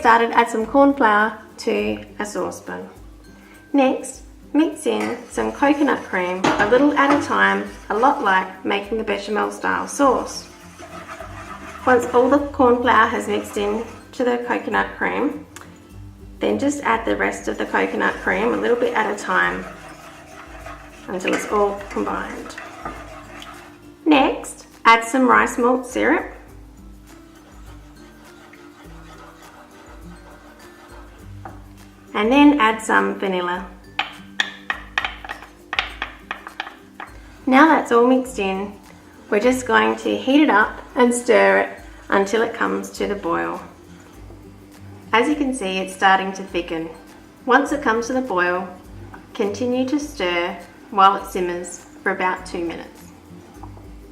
started, add some corn flour to a saucepan. Next, mix in some coconut cream, a little at a time, a lot like making the bechamel style sauce. Once all the corn flour has mixed in to the coconut cream, then just add the rest of the coconut cream a little bit at a time until it's all combined. Next, add some rice malt syrup. And then add some vanilla. Now that's all mixed in, we're just going to heat it up and stir it until it comes to the boil. As you can see, it's starting to thicken. Once it comes to the boil, continue to stir while it simmers for about 2 minutes.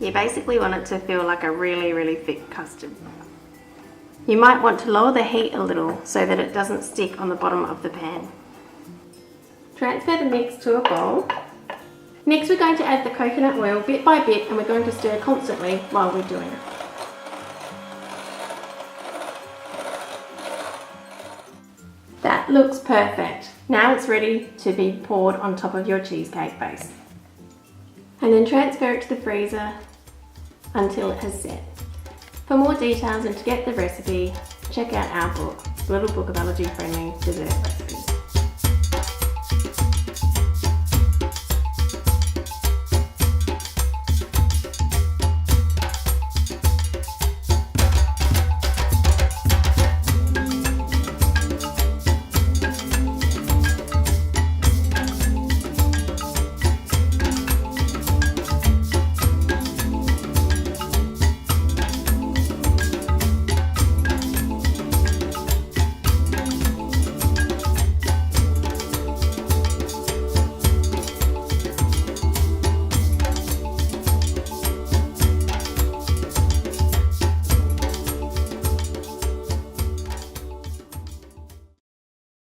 You basically want it to feel like a really thick custard. You might want to lower the heat a little so that it doesn't stick on the bottom of the pan. Transfer the mix to a bowl. Next, we're going to add the coconut oil bit by bit, and we're going to stir constantly while we're doing it. That looks perfect. Now it's ready to be poured on top of your cheesecake base. And then transfer it to the freezer until it has set. For more details and to get the recipe, check out our book, Little Book of Allergy-Friendly Dessert Recipes.